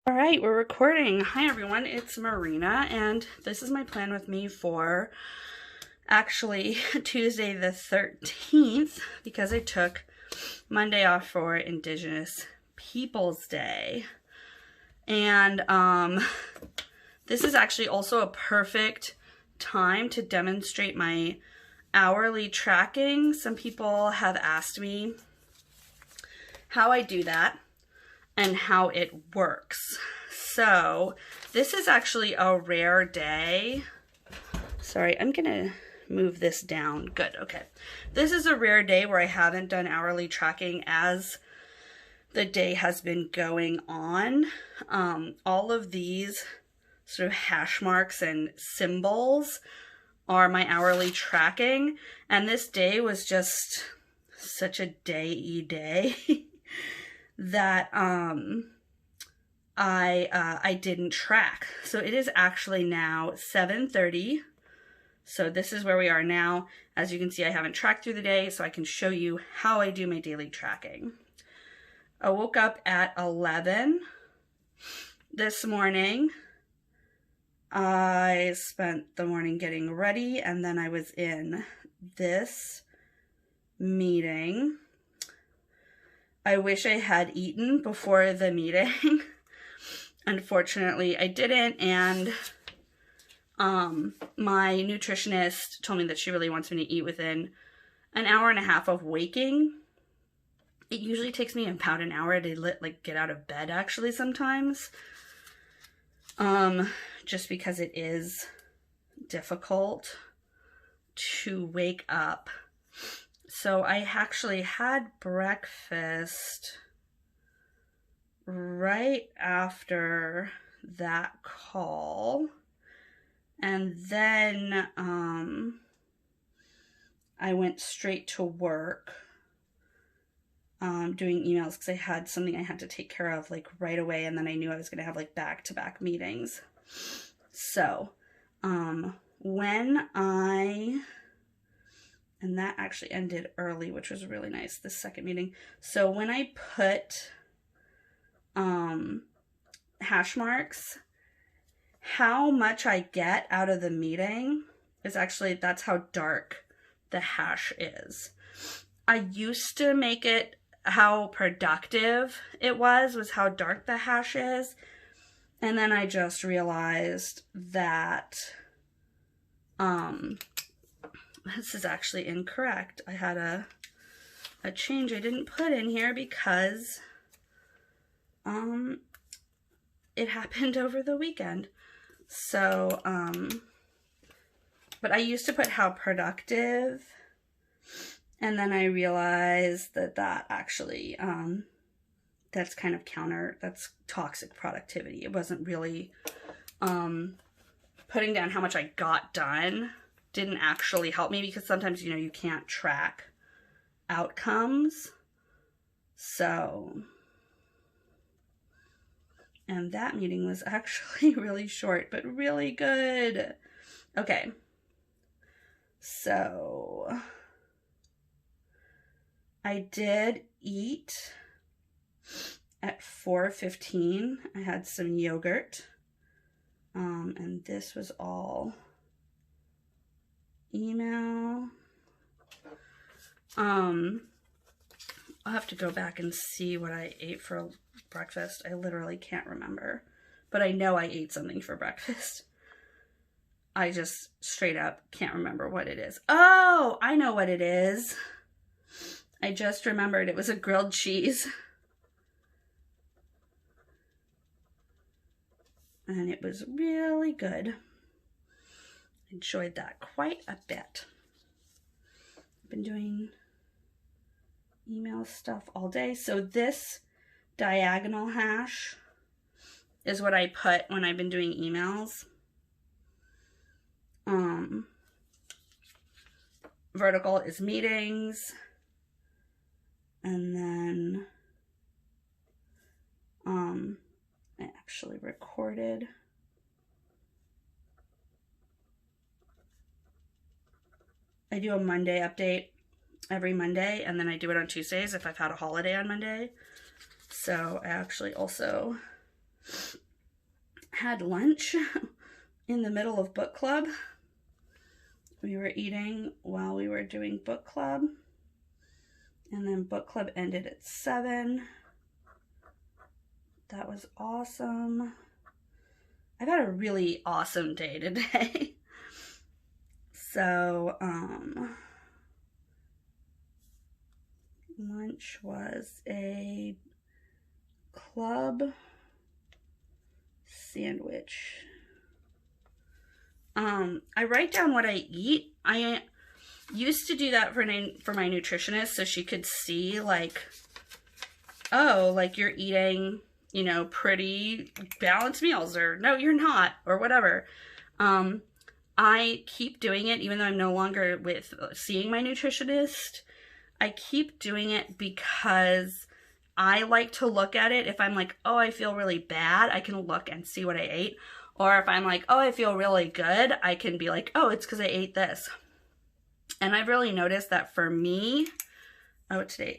All right, we're recording. Hi everyone, it's Marina, and this is my plan with me for actually Tuesday the 13th, because I took Monday off for Indigenous Peoples Day. And this is actually also a perfect time to demonstrate my hourly tracking. Some people have asked me how I do that and how it works. So this is actually a rare day. Sorry, I'm gonna move this down. Good, okay. This is a rare day where I haven't done hourly tracking as the day has been going on. All of these sort of hash marks and symbols are my hourly tracking, and this day was just such a day that I didn't track. So it is actually now 7:30. So this is where we are now. As you can see, I haven't tracked through the day, so I can show you how I do my daily tracking. I woke up at 11 this morning. I spent the morning getting ready, and then I was in this meeting. I wish I had eaten before the meeting. Unfortunately, I didn't, and my nutritionist told me that she really wants me to eat within an hour and a half of waking. It usually takes me about an hour to get out of bed, actually, sometimes. Just because it is difficult to wake up. So I actually had breakfast right after that call, and then I went straight to work doing emails because I had something I had to take care of like right away, and then I knew I was going to have like back-to-back meetings. So and that actually ended early, which was really nice, the second meeting. So when I put hash marks, how much I get out of the meeting is actually, that's how dark the hash is. I used to make it how productive it was how dark the hash is. And then I just realized that this is actually incorrect. I had a change I didn't put in here because it happened over the weekend. So, but I used to put how productive, and then I realized that actually, that's kind of that's toxic productivity. It wasn't really, putting down how much I got done didn't actually help me, because sometimes, you know, you can't track outcomes. So, and that meeting was actually really short, but really good. Okay. So, I did eat at 4:15. I had some yogurt. And this was all email. I'll have to go back and see what I ate for breakfast. I literally can't remember, but I know I ate something for breakfast. I just straight up can't remember what it is. Oh, I know what it is. I just remembered it was a grilled cheese. And it was really good. Enjoyed that quite a bit. I've been doing email stuff all day. So this diagonal hash is what I put when I've been doing emails. Vertical is meetings. And then I actually recorded. I do a Monday update every Monday, and then I do it on Tuesdays if I've had a holiday on Monday. So I actually also had lunch in the middle of book club. We were eating while we were doing book club. And then book club ended at 7. That was awesome. I've had a really awesome day today. So, lunch was a club sandwich. I write down what I eat. I used to do that for my nutritionist so she could see, like, oh, like you're eating, you know, pretty balanced meals, or no, you're not, or whatever. I keep doing it even though I'm no longer seeing my nutritionist. I keep doing it because I like to look at it. If I'm like, oh, I feel really bad, I can look and see what I ate. Or if I'm like, oh, I feel really good, I can be like, oh, it's because I ate this. And I've really noticed that for me, oh, today,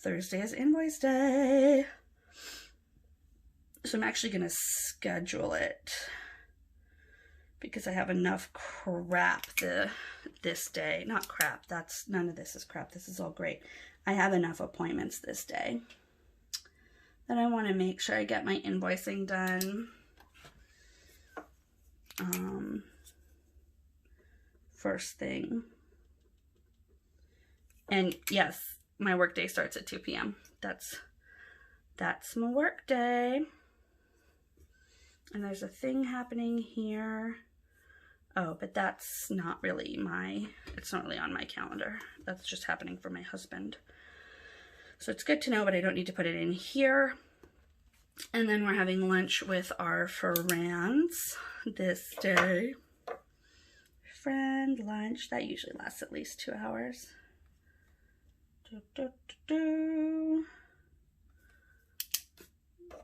Thursday is invoice day. So I'm actually going to schedule it because I have enough crap this day. Not crap, none of this is crap. This is all great. I have enough appointments this day that I want to make sure I get my invoicing done. First thing. And yes, my work day starts at 2 p.m. That's my work day. And there's a thing happening here. Oh, but that's not really it's not really on my calendar. That's just happening for my husband. So it's good to know, but I don't need to put it in here. And then we're having lunch with our friends this day. Friend lunch. That usually lasts at least 2 hours.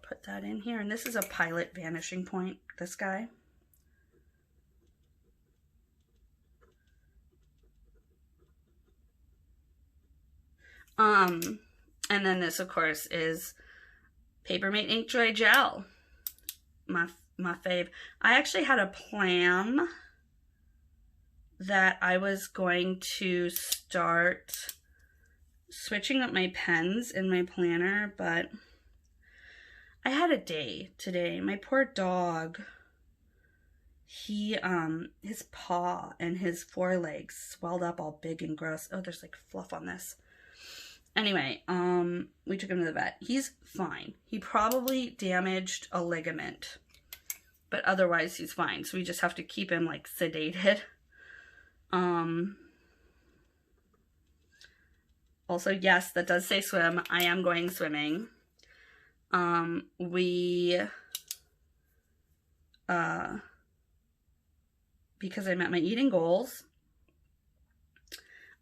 Put that in here. And this is a pilot vanishing point, this guy. And then this, of course, is Papermate Ink Dry Gel. My fave. I actually had a plan that I was going to start switching up my pens in my planner, but I had a day today. My poor dog, his paw and his forelegs swelled up all big and gross. Oh, there's like fluff on this. Anyway, we took him to the vet. He's fine. He probably damaged a ligament, but otherwise he's fine. So we just have to keep him like sedated. Also, yes, that does say swim. I am going swimming. Because I met my eating goals,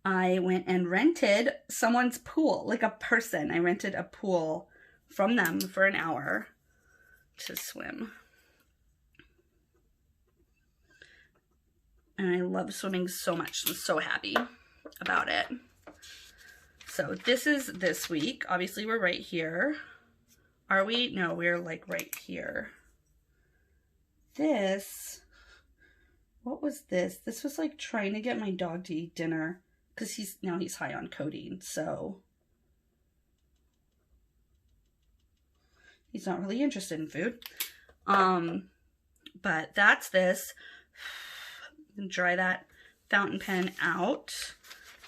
I went and rented someone's pool, like a person. I rented a pool from them for an hour to swim. And I love swimming so much. I'm so happy about it. So this is this week. Obviously, we're right here. Are we? No, we're like right here. This, what was this? This was like trying to get my dog to eat dinner because he's high on codeine. So he's not really interested in food. But that's this. Dry that fountain pen out.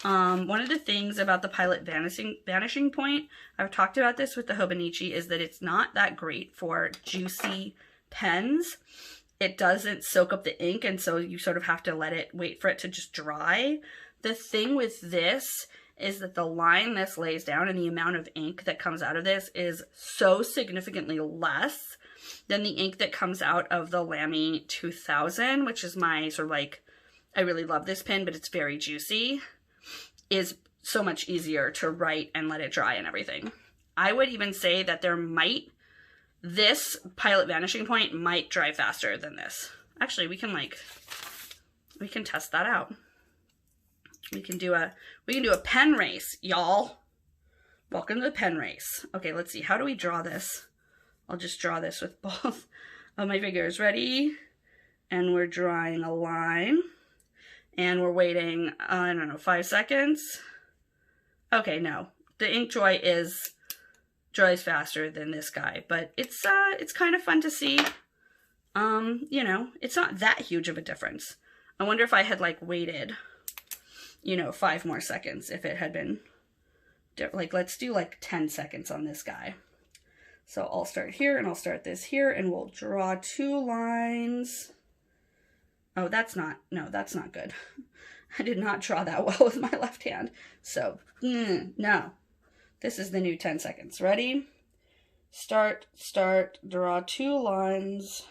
One of the things about the Pilot Vanishing Point, I've talked about this with the Hobonichi, is that it's not that great for juicy pens. It doesn't soak up the ink, and so you sort of have to wait for it to just dry. The thing with this is that the line this lays down and the amount of ink that comes out of this is so significantly less than the ink that comes out of the Lamy 2000, which is my sort of like, I really love this pen, but it's very juicy, is so much easier to write and let it dry and everything. I would even say that this Pilot Vanishing Point might dry faster than this. Actually, we can test that out. We can do a pen race, y'all. Welcome to the pen race. Okay, let's see. How do we draw this? I'll just draw this with both. of my fingers. Ready? And we're drawing a line. And we're waiting, I don't know, 5 seconds. Okay, no. The ink dries faster than this guy, but it's kind of fun to see. You know, it's not that huge of a difference. I wonder if I had like waited, you know, 5 more seconds, if it had been like, let's do like 10 seconds on this guy. So I'll start here and I'll start this here and we'll draw 2 lines. Oh, that's not good. I did not draw that well with my left hand. So, no. This is the new 10 seconds. Ready? Start, draw 2 lines,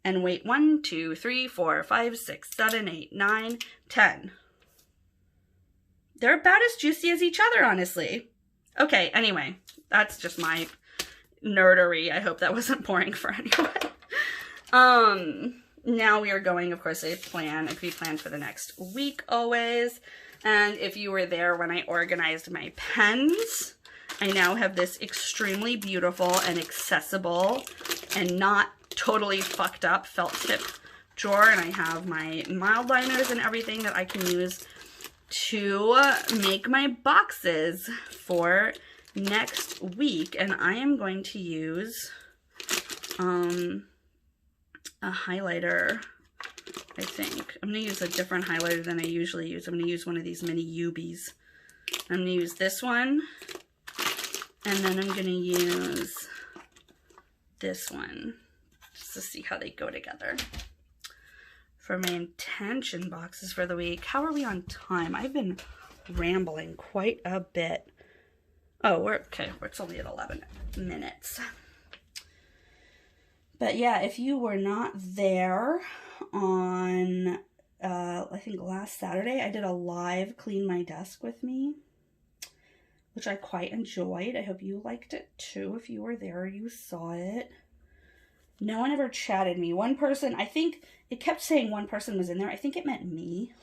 and wait 1, 2, 3, 4, 5, 6, 7, 8, 9, 10. They're about as juicy as each other, honestly. Okay, anyway, that's just my nerdery. I hope that wasn't boring for anyone. Now we are going, of course, a pre-plan for the next week always. And if you were there when I organized my pens, I now have this extremely beautiful and accessible and not totally fucked up felt tip drawer. And I have my mild liners and everything that I can use to make my boxes for next week. And I am going to use a highlighter, I think. I'm going to use a different highlighter than I usually use. I'm going to use one of these mini Ubies. I'm going to use this one, and then I'm going to use this one, just to see how they go together. For my intention boxes for the week, how are we on time? I've been rambling quite a bit. Oh, we're okay. It's only at 11 minutes. But yeah, if you were not there on, I think last Saturday, I did a live Clean My Desk with me, which I quite enjoyed. I hope you liked it too. If you were there, you saw it. No one ever chatted me. One person, I think it kept saying one person was in there. I think it meant me.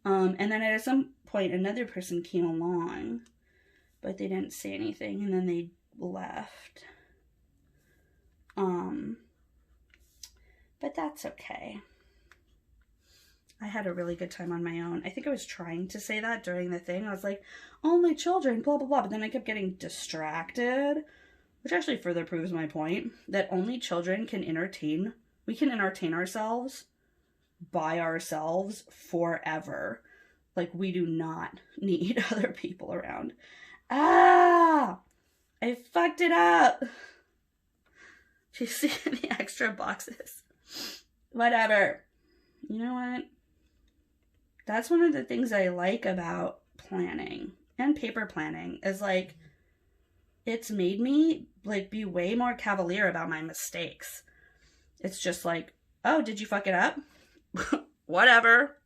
And then at some point, another person came along, but they didn't say anything, and then they left. But that's okay. I had a really good time on my own. I think I was trying to say that during the thing. I was like, oh, my children, blah, blah, blah. But then I kept getting distracted, which actually further proves my point that only children can entertain. We can entertain ourselves by ourselves forever. Like, we do not need other people around. Ah! I fucked it up. Do you see any extra boxes? Whatever. You know what? That's one of the things I like about planning and paper planning is like, it's made me like be way more cavalier about my mistakes. It's just like, oh, did you fuck it up? Whatever.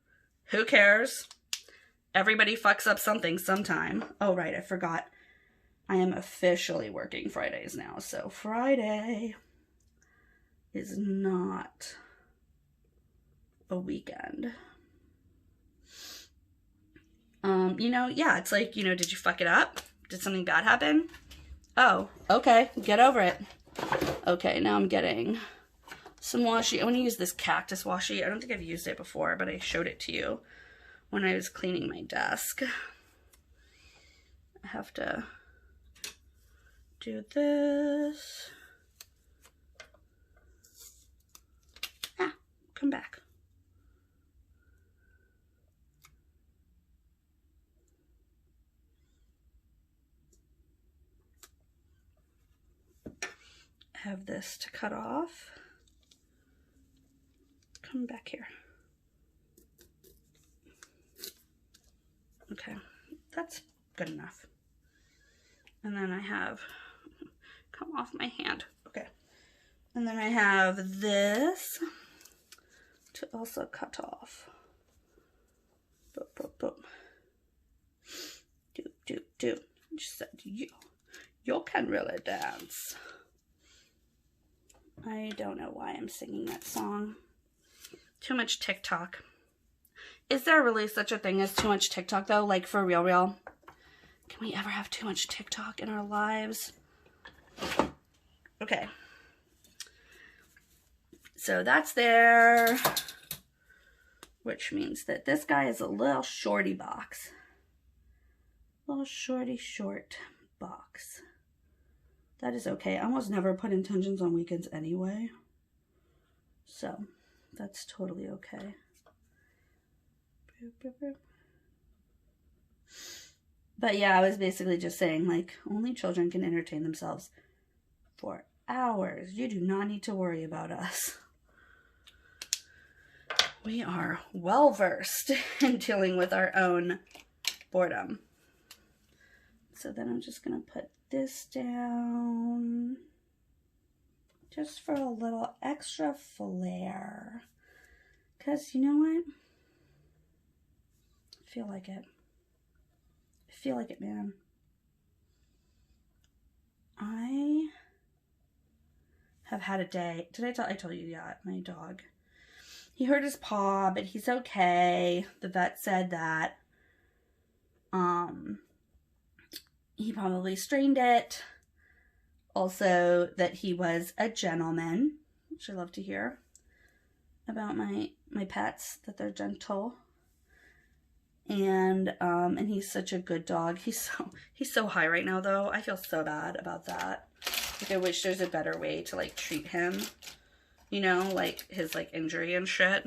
Who cares? Everybody fucks up something sometime. Oh, right. I forgot. I am officially working Fridays now. So Friday is not a weekend. You know, yeah, it's like, you know, did you fuck it up? Did something bad happen? Oh, okay, get over it. Okay, now I'm getting some washi. I want to use this cactus washi. I don't think I've used it before, but I showed it to you when I was cleaning my desk. I have to do this. Ah, come back. Have this to cut off. Come back here. Okay, that's good enough. And then I have, come off my hand. Okay. And then I have this to also cut off. Boop, boop, boop. Doop, doop, doop. Just said you can really dance. I don't know why I'm singing that song. Too much TikTok. Is there really such a thing as too much TikTok though? Like for real? Can we ever have too much TikTok in our lives? Okay. So that's there, which means that this guy is a little shorty box. Little shorty short box. That is okay. I almost never put intentions on weekends anyway. So that's totally okay. But yeah, I was basically just saying, like, only children can entertain themselves for hours. You do not need to worry about us. We are well versed in dealing with our own boredom. So then I'm just going to put this down just for a little extra flair. Because you know what? I feel like it. I feel like it, man. I have had a day. I told you, yeah, my dog. He hurt his paw, but he's okay. The vet said that he probably strained it. Also, that he was a gentleman, which I love to hear about my pets, that they're gentle. And he's such a good dog. He's so high right now, though. I feel so bad about that. Like, I wish there's a better way to, like, treat him. You know, like, his, like, injury and shit.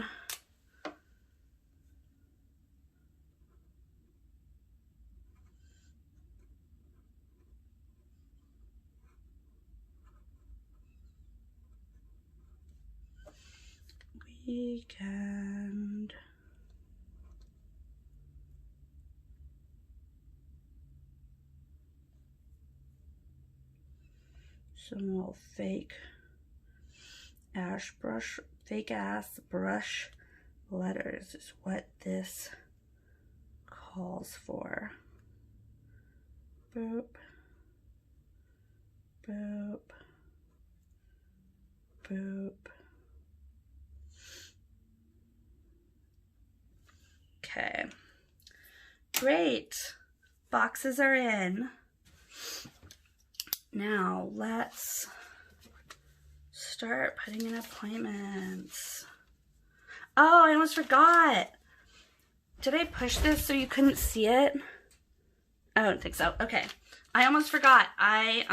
Weekend. Some little fake ass brush letters is what this calls for. Boop, boop, boop. Okay, great. Boxes are in. Now let's start putting in appointments. Oh, I almost forgot. Did I push this so you couldn't see it? I don't think so. Okay. I almost forgot. I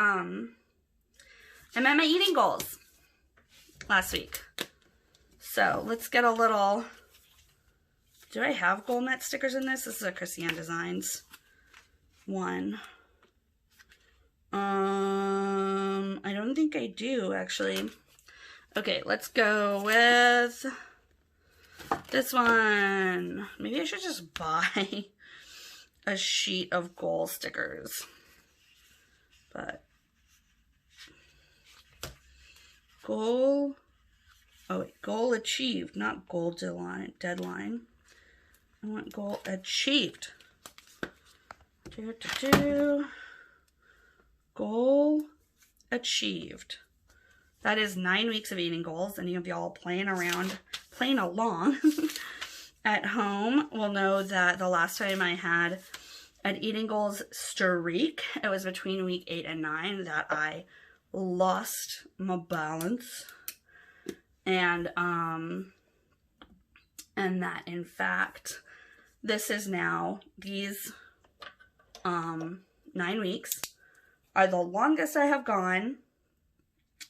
met my eating goals last week. So let's get a little. Do I have goal net stickers in this? This is a Christiane Designs one. I don't think I do, actually. Okay, let's go with this one. Maybe I should just buy a sheet of goal stickers. But goal achieved, not goal deadline. I want goal achieved. Goal achieved. That is 9 weeks of eating goals. Any of y'all playing along at home will know that the last time I had an eating goals streak, it was between week 8 and 9 that I lost my balance. And that in fact, this is now, these 9 weeks are the longest I have gone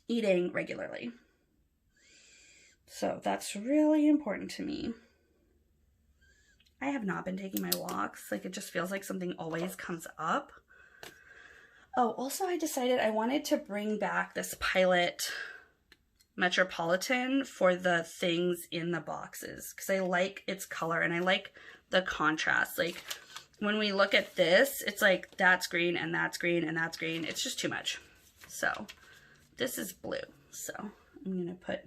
eating regularly. So that's really important to me. I have not been taking my walks. Like, it just feels like something always comes up. Oh, also I decided I wanted to bring back this Pilot Metropolitan for the things in the boxes, because I like its color and I like the contrast. Like, when we look at this, it's like that's green and that's green and that's green. It's just too much. So this is blue. So I'm going to put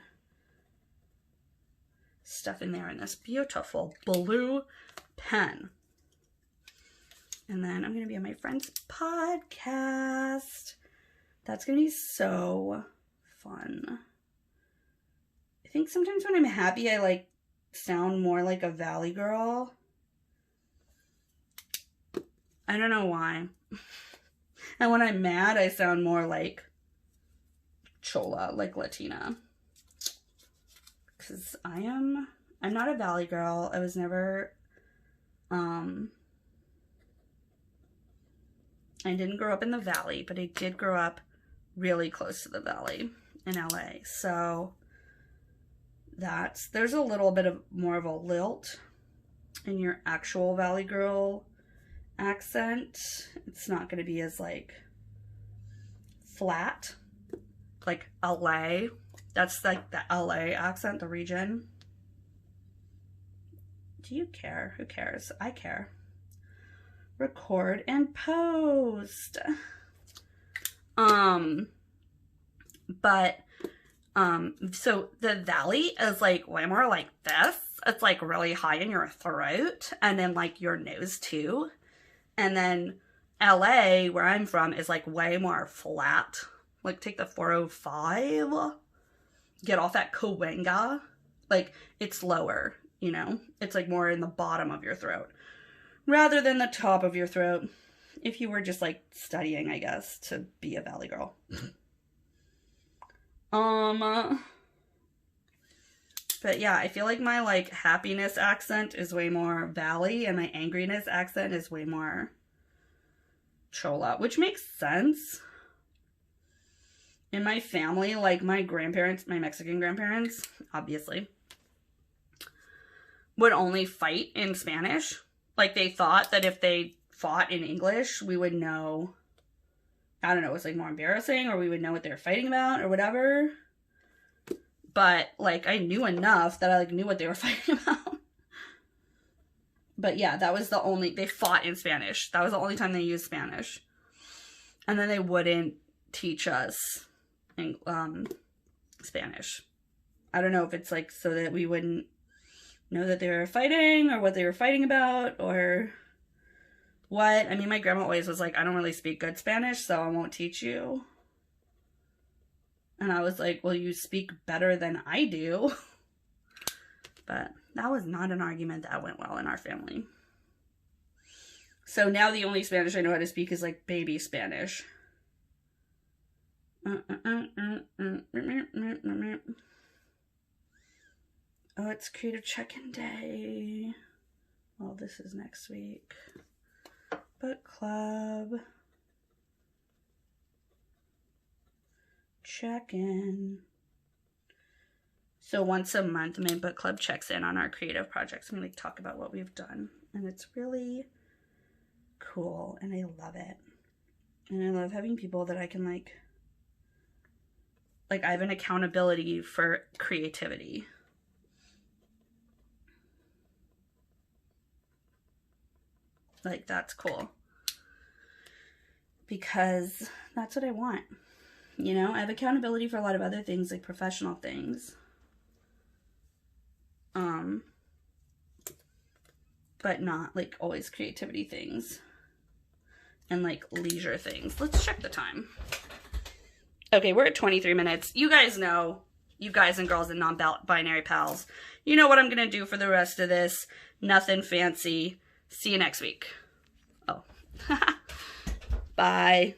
stuff in there in this beautiful blue pen. And then I'm going to be on my friend's podcast. That's going to be so fun. I think sometimes when I'm happy, I like sound more like a Valley girl. I don't know why. And when I'm mad, I sound more like Chola, like Latina. because I'm not a valley girl. I was never, I didn't grow up in the valley, but I did grow up really close to the valley in LA. So there's a little bit of more of a lilt in your actual valley girl accent. It's not going to be as like flat, like LA. That's like the LA accent, the region. Do you care? Who cares? I care. Record and post. So the valley is like way more like this. It's like really high in your throat and then like your nose too. And then LA, where I'm from, is like way more flat. Like take the 405, get off at Cahuenga. Like it's lower, you know? It's like more in the bottom of your throat rather than the top of your throat. If you were just like studying, I guess, to be a valley girl. But yeah, I feel like my like happiness accent is way more valley and my angriness accent is way more chola, which makes sense. In my family, like my grandparents, my Mexican grandparents, obviously, would only fight in Spanish. Like they thought that if they fought in English, we would know, I don't know, it was like more embarrassing, or we would know what they were fighting about or whatever. But like I knew enough that I like knew what they were fighting about. But yeah, that was the only, they fought in Spanish. That was the only time they used Spanish. And then they wouldn't teach us in, Spanish. I don't know if it's like so that we wouldn't know that they were fighting or what they were fighting about or what. I mean, my grandma always was like, I don't really speak good Spanish, so I won't teach you. And I was like, well, you speak better than I do. But that was not an argument that went well in our family. So now the only Spanish I know how to speak is like baby Spanish. Oh, it's creative check-in day. Well, this is next week. Book club. Check-in. So once a month, my book club checks in on our creative projects and we like talk about what we've done. And it's really cool and I love it. And I love having people that I can like I have an accountability for creativity. Like that's cool. Because that's what I want. You know, I have accountability for a lot of other things, like professional things. But not like always creativity things and like leisure things. Let's check the time. Okay, we're at 23 minutes. You guys know, you guys and girls and non-binary pals, you know what I'm going to do for the rest of this. Nothing fancy. See you next week. Oh. Bye.